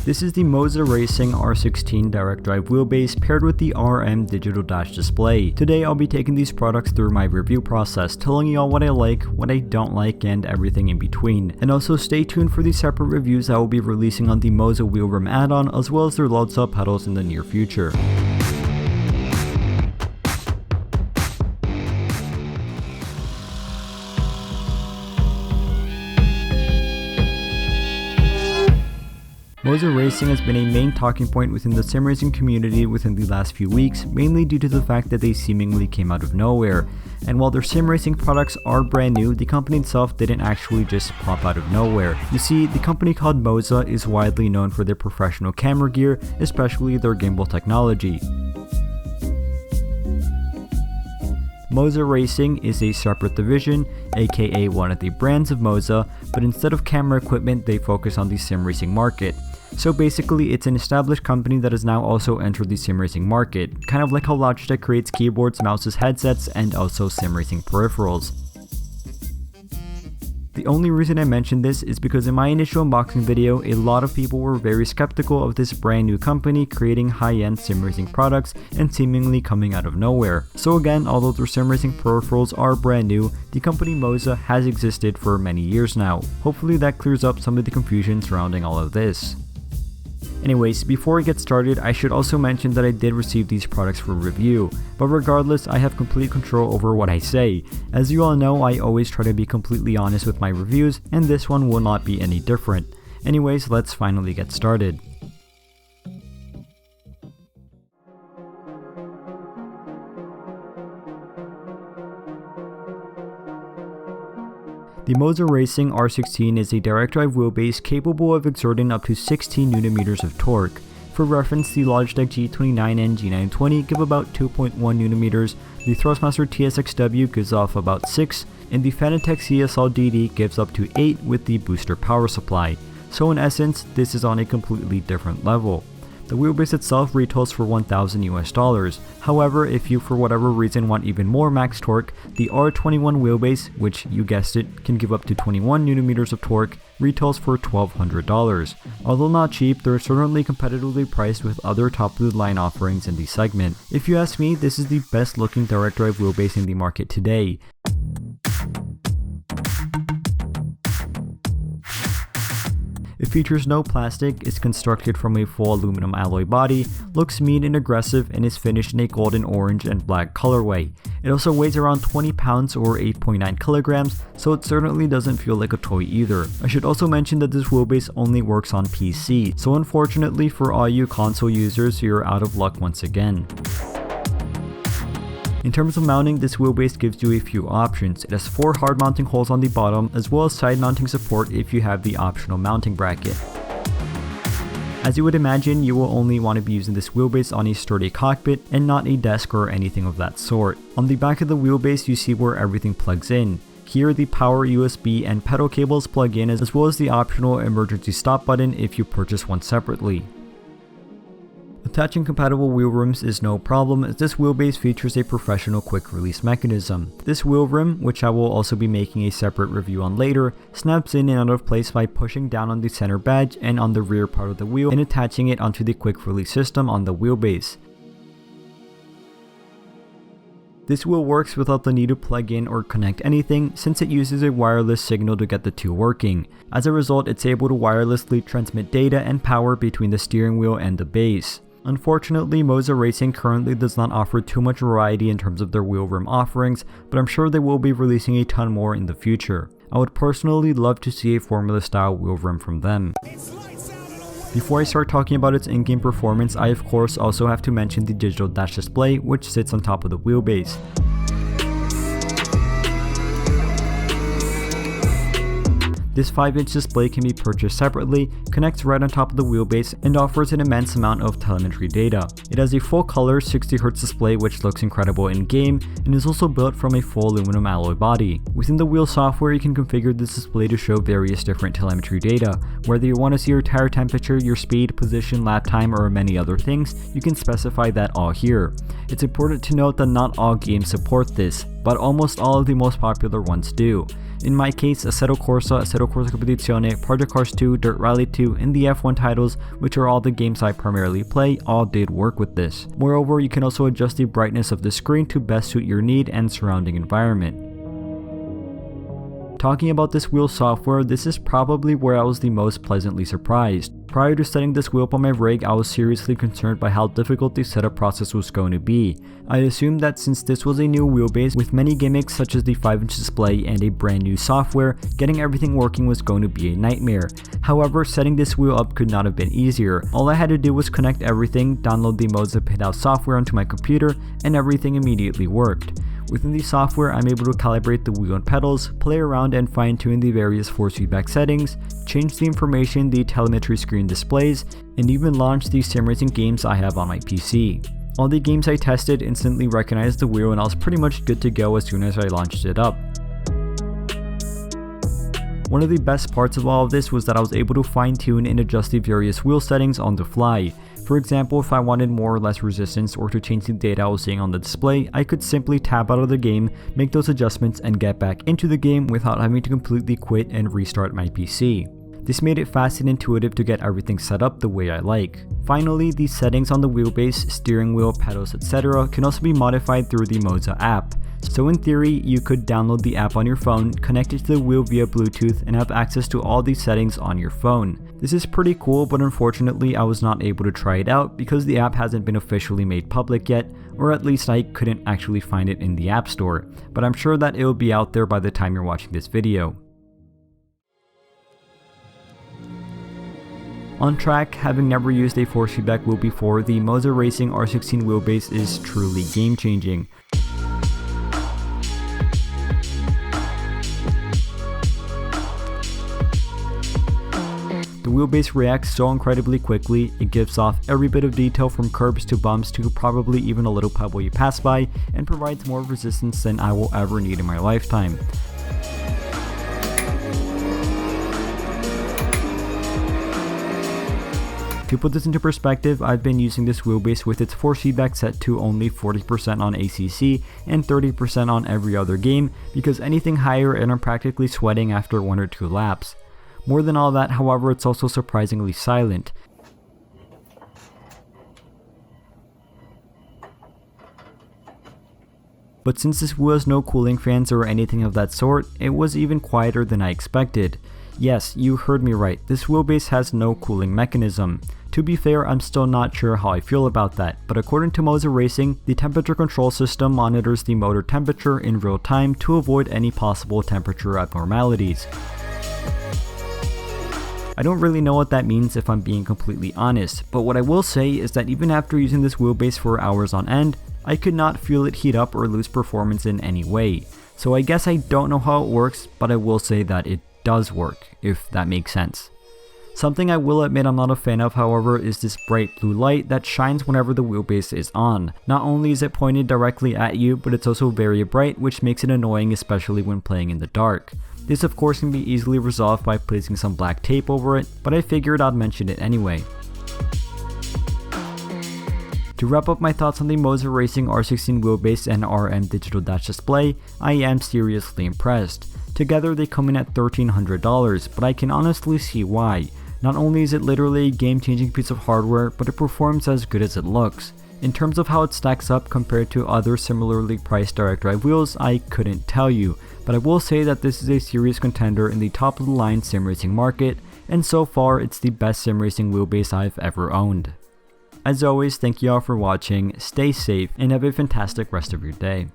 This is the Moza Racing R16 direct drive wheelbase paired with the RM digital dash display. Today I'll be taking these products through my review process, telling you all what I like, what I don't like, and everything in between. And also stay tuned for the separate reviews I will be releasing on the Moza wheel rim add-on as well as their load cell pedals in the near future. Moza Racing has been a main talking point within the sim racing community within the last few weeks, mainly due to the fact that they seemingly came out of nowhere. And while their sim racing products are brand new, the company itself didn't actually just pop out of nowhere. You see, the company called Moza is widely known for their professional camera gear, especially their gimbal technology. Moza Racing is a separate division, aka one of the brands of Moza, but instead of camera equipment they focus on the sim racing market. So basically it's an established company that has now also entered the sim racing market, kind of like how Logitech creates keyboards, mouses, headsets, and also sim racing peripherals. The only reason I mentioned this is because in my initial unboxing video, a lot of people were very skeptical of this brand new company creating high-end sim racing products and seemingly coming out of nowhere. So again, although their sim racing peripherals are brand new, the company Moza has existed for many years now. Hopefully that clears up some of the confusion surrounding all of this. Anyways, before I get started, I should also mention that I did receive these products for review, but regardless, I have complete control over what I say. As you all know, I always try to be completely honest with my reviews, and this one will not be any different. Anyways, let's finally get started. The Moza Racing R16 is a direct drive wheelbase capable of exerting up to 16 Nm of torque. For reference, the Logitech G29 and G920 give about 2.1 Nm, the Thrustmaster TSXW gives off about 6, and the Fanatec CSL DD gives up to 8 with the booster power supply. So in essence, this is on a completely different level. The wheelbase itself retails for $1,000 US. However, if you for whatever reason want even more max torque, the R21 wheelbase, which you guessed it, can give up to 21 Nm of torque, retails for $1,200. Although not cheap, they're certainly competitively priced with other top of the line offerings in the segment. If you ask me, this is the best looking direct drive wheelbase in the market today. It features no plastic, is constructed from a full aluminum alloy body, looks mean and aggressive, and is finished in a golden orange and black colorway. It also weighs around 20 pounds or 8.9 kilograms, so it certainly doesn't feel like a toy either. I should also mention that this wheelbase only works on PC, so unfortunately for all you console users, you're out of luck once again. In terms of mounting, this wheelbase gives you a few options. It has 4 hard mounting holes on the bottom, as well as side mounting support if you have the optional mounting bracket. As you would imagine, you will only want to be using this wheelbase on a sturdy cockpit and not a desk or anything of that sort. On the back of the wheelbase, you see where everything plugs in. Here the power USB and pedal cables plug in, as well as the optional emergency stop button if you purchase one separately. Attaching compatible wheel rims is no problem, as this wheelbase features a professional quick release mechanism. This wheel rim, which I will also be making a separate review on later, snaps in and out of place by pushing down on the center badge and on the rear part of the wheel and attaching it onto the quick release system on the wheelbase. This wheel works without the need to plug in or connect anything, since it uses a wireless signal to get the two working. As a result, it's able to wirelessly transmit data and power between the steering wheel and the base. Unfortunately, Moza Racing currently does not offer too much variety in terms of their wheel rim offerings, but I'm sure they will be releasing a ton more in the future. I would personally love to see a Formula style wheel rim from them. Before I start talking about its in-game performance, I of course also have to mention the digital dash display, which sits on top of the wheelbase. This 5-inch display can be purchased separately, connects right on top of the wheelbase, and offers an immense amount of telemetry data. It has a full color 60Hz display which looks incredible in game, and is also built from a full aluminum alloy body. Within the wheel software, you can configure this display to show various different telemetry data. Whether you want to see your tire temperature, your speed, position, lap time, or many other things, you can specify that all here. It's important to note that not all games support this. but almost all of the most popular ones do. In my case, Assetto Corsa Competizione, Project Cars 2, Dirt Rally 2, and the F1 titles, which are all the games I primarily play, all did work with this. Moreover, you can also adjust the brightness of the screen to best suit your need and surrounding environment. Talking about this wheel software, this is probably where I was the most pleasantly surprised. Prior to setting this wheel up on my rig, I was seriously concerned by how difficult the setup process was going to be. I assumed that since this was a new wheelbase with many gimmicks such as the 5-inch display and a brand new software, getting everything working was going to be a nightmare. However, setting this wheel up could not have been easier. All I had to do was connect everything, download the Moza Pithouse software onto my computer, and everything immediately worked. Within the software, I'm able to calibrate the wheel and pedals, play around and fine-tune the various force feedback settings, change the information the telemetry screen displays, and even launch the sim racing games I have on my PC. All the games I tested instantly recognized the wheel and I was pretty much good to go as soon as I launched it up. One of the best parts of all of this was that I was able to fine-tune and adjust the various wheel settings on the fly. For example, if I wanted more or less resistance or to change the data I was seeing on the display, I could simply tab out of the game, make those adjustments, and get back into the game without having to completely quit and restart my PC. This made it fast and intuitive to get everything set up the way I like. Finally, the settings on the wheelbase, steering wheel, pedals, etc. can also be modified through the Moza app. So in theory, you could download the app on your phone, connect it to the wheel via Bluetooth, and have access to all these settings on your phone. This is pretty cool, but unfortunately I was not able to try it out because the app hasn't been officially made public yet, or at least I couldn't actually find it in the App Store, but I'm sure that it will be out there by the time you're watching this video. On track, having never used a force feedback wheel before, the Moza Racing R16 wheelbase is truly game changing. The wheelbase reacts so incredibly quickly, it gives off every bit of detail from curbs to bumps to probably even a little pebble you pass by, and provides more resistance than I will ever need in my lifetime. To put this into perspective, I've been using this wheelbase with its force feedback set to only 40% on ACC and 30% on every other game, because anything higher and I'm practically sweating after 1 or 2 laps. More than all that, however, it's also surprisingly silent. But since this wheel has no cooling fans or anything of that sort, it was even quieter than I expected. Yes, you heard me right, this wheelbase has no cooling mechanism. To be fair, I'm still not sure how I feel about that, but according to Moza Racing, the temperature control system monitors the motor temperature in real time to avoid any possible temperature abnormalities. I don't really know what that means if I'm being completely honest, but what I will say is that even after using this wheelbase for hours on end, I could not feel it heat up or lose performance in any way. So I guess I don't know how it works, but I will say that it does work, if that makes sense. Something I will admit I'm not a fan of, however, is this bright blue light that shines whenever the wheelbase is on. Not only is it pointed directly at you, but it's also very bright, which makes it annoying, especially when playing in the dark. This of course can be easily resolved by placing some black tape over it, but I figured I'd mention it anyway. To wrap up my thoughts on the Moza Racing R16 wheelbase and RM digital dash display, I am seriously impressed. Together they come in at $1,300, but I can honestly see why. Not only is it literally a game-changing piece of hardware, but it performs as good as it looks. In terms of how it stacks up compared to other similarly priced direct drive wheels, I couldn't tell you, but I will say that this is a serious contender in the top of the line sim racing market, and so far it's the best sim racing wheelbase I've ever owned. As always, thank you all for watching, stay safe, and have a fantastic rest of your day.